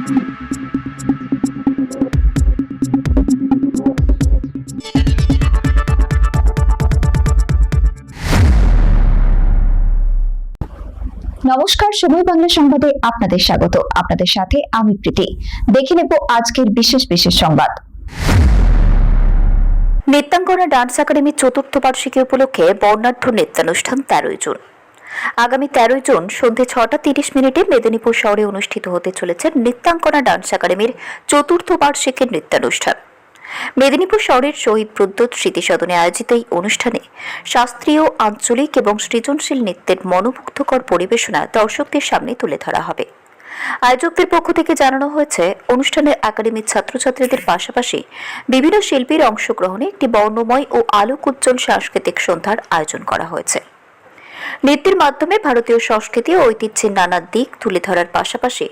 নমস্কার, সময় বাংলা সংবাদে আপনাদের স্বাগত। আপনাদের সাথে আমি প্রীতি। দেখে নেব আজকের বিশেষ সংবাদ। নৃত্যাঙ্গনা ডান্স একাডেমির ৪র্থ বার্ষিকী উপলক্ষে বর্ণাঢ্য নৃত্যানুষ্ঠান ১৩ জুন। আগামী ১৩ জুন সন্ধ্যে ৬টা ৩০ মেদিনীপুর শহরে অনুষ্ঠিত হতে চলেছে নৃত্যাঙ্গনা ডান্স একাডেমির ৪র্থ বার্ষিকীর নৃত্যানুষ্ঠান। মেদিনীপুর শহরের শহীদ প্রদ্যোৎ স্মৃতি সদনে আয়োজিত এই অনুষ্ঠানে শাস্ত্রীয়, আঞ্চলিক এবং সৃজনশীল নৃত্যের মনোমুগ্ধকর পরিবেশনা দর্শকদের সামনে তুলে ধরা হবে। আয়োজকদের পক্ষ থেকে জানানো হয়েছে, অনুষ্ঠানের একাডেমির ছাত্রছাত্রীদের পাশাপাশি বিভিন্ন শিল্পীর অংশগ্রহণে একটি বর্ণময় ও আলোক উজ্জ্বল সাংস্কৃতিক সন্ধ্যার আয়োজন করা হয়েছে। নৃত্যের মাধ্যমে ভারতীয় সংস্কৃতি ও ঐতিহ্যের নানা দিক তুলে ধরার পাশাপাশি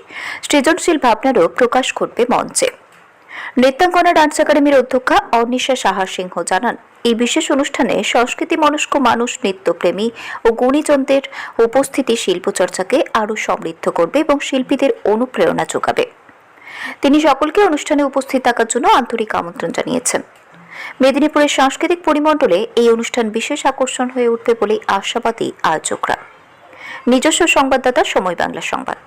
সৃজনশীল ভাবনারও প্রকাশ ঘটবে মঞ্চে। নৃত্যাঙ্গনা ডান্স একাডেমির অধ্যক্ষা অর্নিশা সাহা সিংহ জানান, এই বিশেষ অনুষ্ঠানে সংস্কৃতি মনস্ক মানুষ, নৃত্যপ্রেমী ও গুণীজনদের উপস্থিতি শিল্পচর্চাকে আরও সমৃদ্ধ করবে এবং শিল্পীদের অনুপ্রেরণা যোগাবে। তিনি সকলকে অনুষ্ঠানে উপস্থিত থাকার জন্য আন্তরিক আমন্ত্রণ জানিয়েছেন। মেদিনীপুরের সাংস্কৃতিক পরিমণ্ডলে এই অনুষ্ঠান বিশেষ আকর্ষণ হয়ে উঠবে বলেই আশাবাদী আয়োজকরা। নিজস্ব সংবাদদাতা, সময় বাংলা সংবাদ।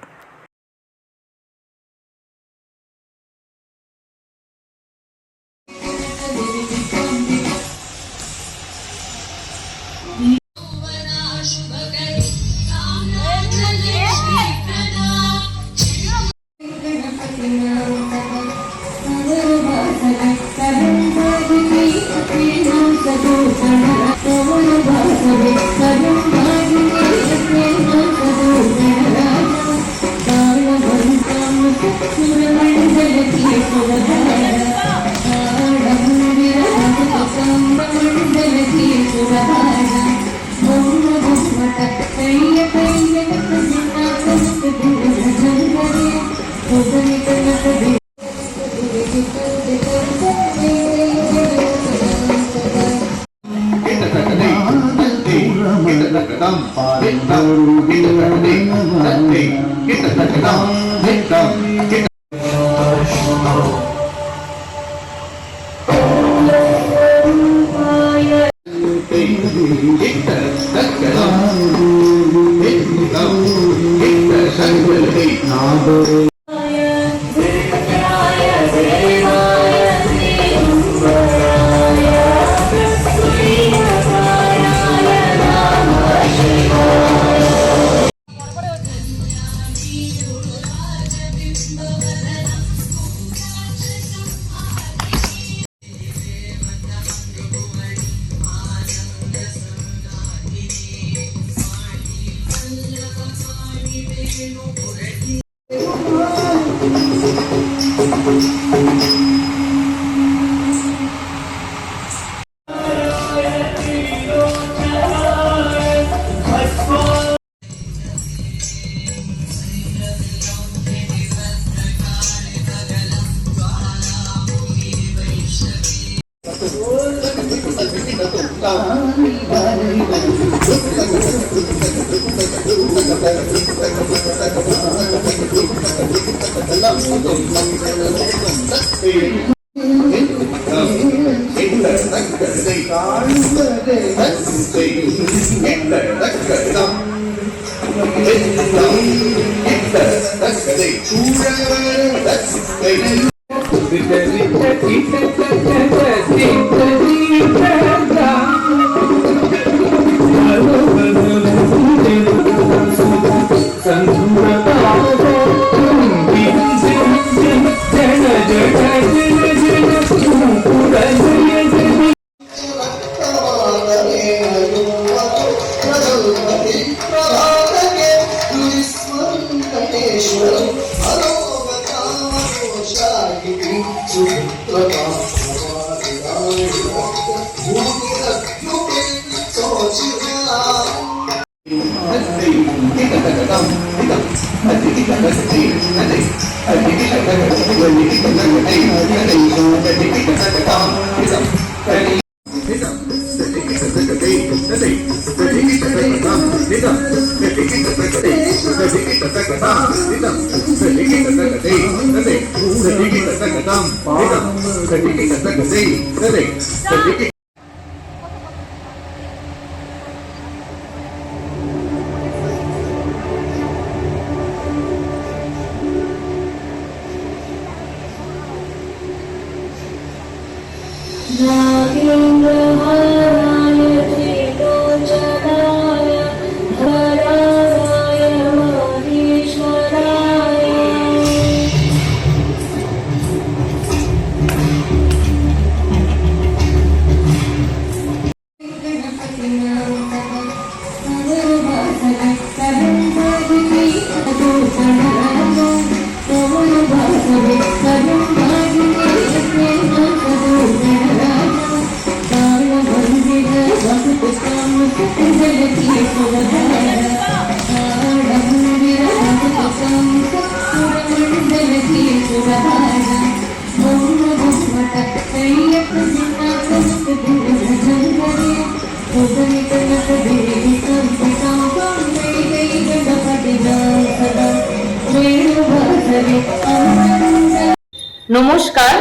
নমস্কার।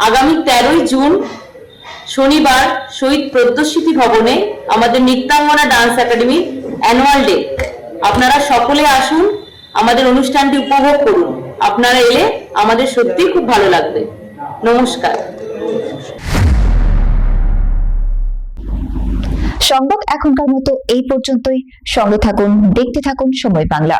আগামী 13ই জুন শনিবার শহীদ প্রদ্যোৎস্মৃতি ভবনে আমাদের নৃত্যাঙ্গনা ডান্স একাডেমি অ্যানুয়াল ডে। আপনারা সকলে আসুন, আমাদের অনুষ্ঠানটি উপভোগ করুন। আপনারা এলে আমাদের সত্যিই খুব ভালো লাগবে। নমস্কার। সংবাদ এখনকার মতো এই পর্যন্তই। সঙ্গে থাকুন, দেখতে থাকুন সময় বাংলা।